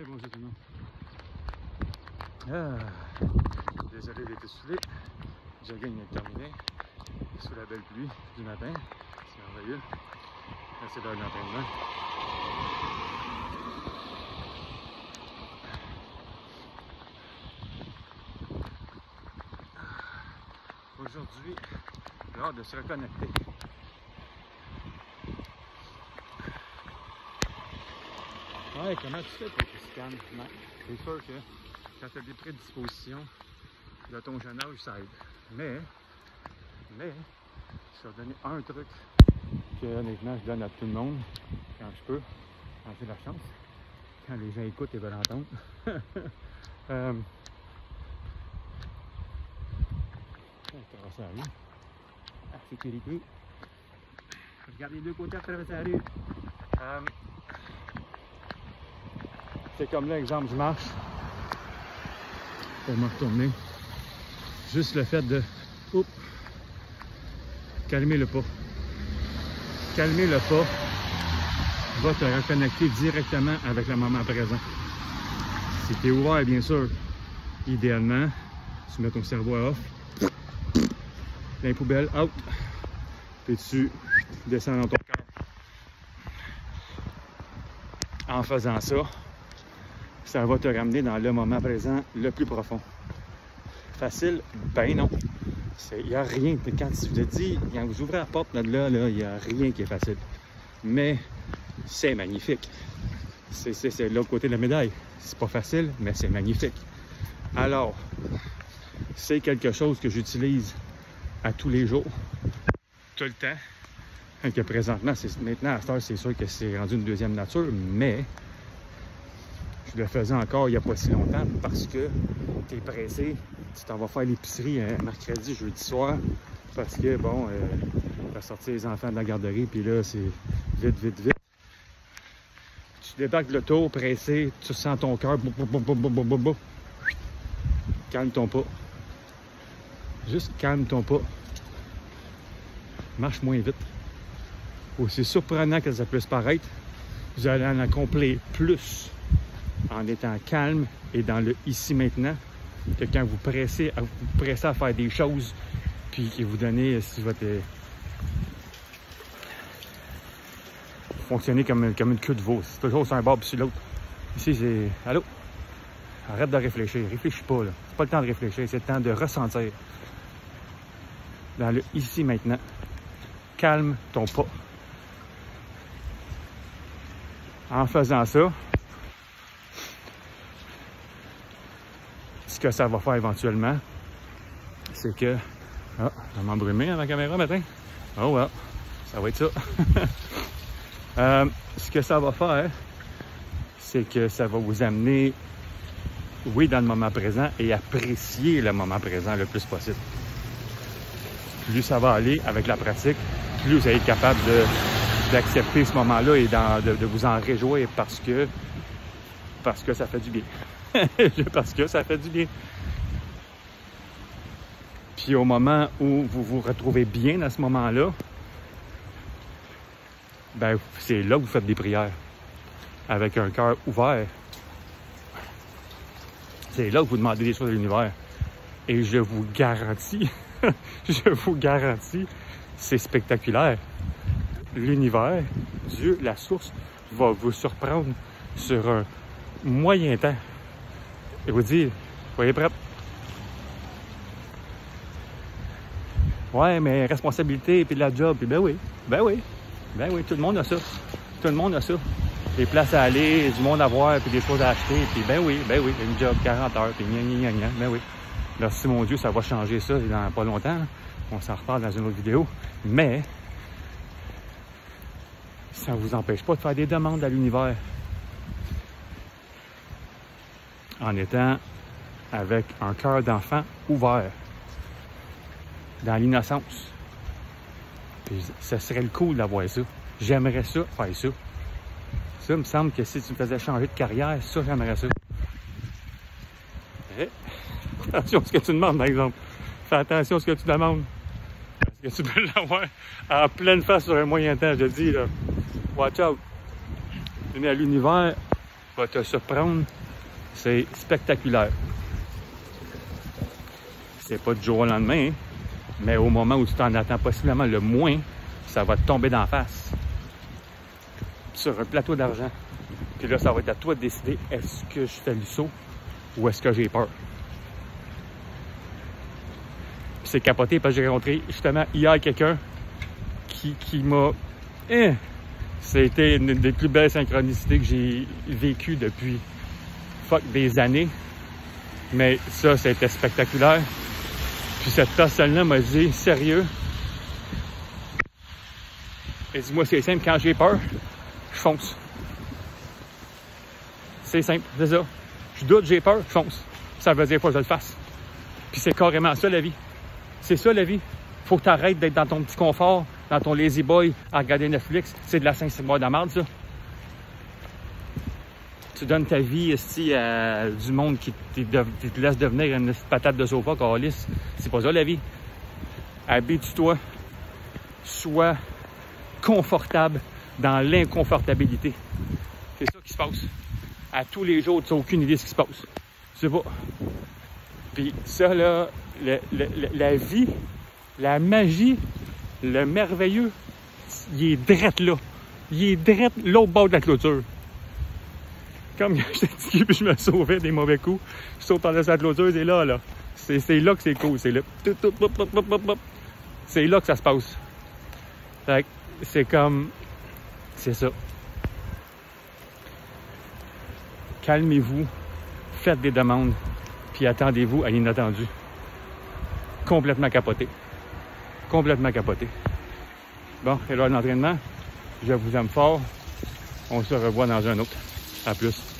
bonjour tout le monde. Désolé d'être saoulé. Jogging est terminé. Sous la belle pluie du matin. C'est merveilleux. Là, c'est l'heure de l'entraînement. Aujourd'hui, j'ai hâte de se reconnecter. Ouais, comment tu fais pour que tu te calmes? C'est sûr que quand tu as des prédispositions de ton jeune âge, ça aide. Mais, je vais te donner un truc que honnêtement je donne à tout le monde quand je peux, quand j'ai la chance, quand les gens écoutent et veulent entendre. Traverser la rue. Ah, sécurité. Regarde les deux côtés à traverser la rue. C'est comme là, exemple, je marche pour me retourner. Juste le fait de calmer le pas. Calmer le pas va te reconnecter directement avec le moment présent. Si tu es ouvert, bien sûr, idéalement, tu mets ton cerveau à off, dans les poubelles, out, puis tu descends dans ton cœur. En faisant ça, ça va te ramener dans le moment présent le plus profond. Facile? Ben non. Il n'y a rien. Quand tu te dis, quand vous ouvrez la porte là, il n'y a rien qui est facile. Mais c'est magnifique. C'est l'autre côté de la médaille. C'est pas facile, mais c'est magnifique. Alors, c'est quelque chose que j'utilise à tous les jours, tout le temps. Et que présentement, maintenant, à cette heure, c'est sûr que c'est rendu une deuxième nature, mais je le faisais encore il n'y a pas si longtemps parce que tu es pressé, tu t'en vas faire l'épicerie mercredi, jeudi soir, parce que, bon, tu vas sortir les enfants de la garderie, puis là, c'est vite, vite, vite. Tu débarques de l'auto, pressé, tu sens ton cœur, calme ton pas. Juste calme ton pas. Marche moins vite. Aussi surprenant que ça puisse paraître, vous allez en accomplir plus en étant calme et dans le ici maintenant que quand vous pressez à faire des choses puis que vous donnez si votre fonctionner comme une queue de veau. C'est toujours sur un bord puis sur l'autre. Ici c'est allô, arrête de réfléchir, réfléchis pas là, c'est pas le temps de réfléchir, c'est le temps de ressentir dans le ici maintenant. Calme ton pas. En faisant ça, ce que ça va faire éventuellement, c'est que... Ah, ça m'a embrumé à ma caméra matin. Oh well, ça va être ça. Ce que ça va faire, c'est que ça va vous amener, oui, dans le moment présent et apprécier le moment présent le plus possible. Plus ça va aller avec la pratique, plus vous allez être capable d'accepter ce moment-là et de vous en réjouir parce que ça fait du bien. Parce que ça fait du bien. Puis au moment où vous vous retrouvez bien à ce moment-là, ben c'est là que vous faites des prières avec un cœur ouvert. C'est là que vous demandez des choses à l'univers. Et je vous garantis, c'est spectaculaire. L'univers, Dieu, la source, va vous surprendre sur un moyen temps. Et vous dire, soyez prêts. Ouais, mais responsabilité, puis la job, puis ben oui, tout le monde a ça. Tout le monde a ça. Des places à aller, du monde à voir, puis des choses à acheter, puis ben oui, une job 40 heures, puis gna, ben oui. Merci mon Dieu, ça va changer ça dans pas longtemps. On s'en reparle dans une autre vidéo. Mais ça ne vous empêche pas de faire des demandes à l'univers. En étant avec un cœur d'enfant ouvert, dans l'innocence. Puis ça serait le cool d'avoir ça. J'aimerais ça, faire ça. Ça, il me semble que si tu me faisais changer de carrière, ça, j'aimerais ça. Et, attention à ce que tu demandes, par exemple. Fais attention à ce que tu demandes. Parce que tu peux l'avoir en pleine face sur un moyen temps, je te dis, là. Watch out. Mais à l'univers, va te surprendre. C'est spectaculaire. C'est pas du jour au lendemain, hein, mais au moment où tu t'en attends possiblement le moins, ça va te tomber d'en face. Sur un plateau d'argent. Puis là, ça va être à toi de décider, est-ce que je fais le saut ou est-ce que j'ai peur? Puis c'est capoté parce que j'ai rencontré justement hier quelqu'un qui m'a... C'était une des plus belles synchronicités que j'ai vécues depuis des années. Mais ça, c'était spectaculaire. Puis cette personne-là m'a dit, sérieux? Et dis-moi, c'est simple, quand j'ai peur, je fonce. C'est simple, c'est ça. Je doute, j'ai peur, je fonce. Ça veut dire pas que je le fasse. Puis c'est carrément ça la vie. C'est ça la vie. Faut que tu arrêtes d'être dans ton petit confort, dans ton lazy boy, à regarder Netflix. C'est de la Saint-Cyboire de merde, ça. Tu donnes ta vie ici à du monde qui te laisse devenir une patate de sofa, câlisse. C'est pas ça la vie. Habitue-toi. Sois confortable dans l'inconfortabilité. C'est ça qui se passe. À tous les jours, tu n'as aucune idée de ce qui se passe. Tu sais pas. Puis ça, là, la vie, la magie, le merveilleux, il est drette là. Il est drette l'autre bord de la clôture. Comme je t'ai dit, puis je me sauvais des mauvais coups. Je saute par-dessus la clôture, c'est là, là. C'est là que c'est cool. C'est là. C'est là que ça se passe. Fait que c'est comme... C'est ça. Calmez-vous, faites des demandes, puis attendez-vous à l'inattendu. Complètement capoté. Complètement capoté. Bon, c'est l'heure de l'entraînement. Je vous aime fort. On se revoit dans un autre. À plus.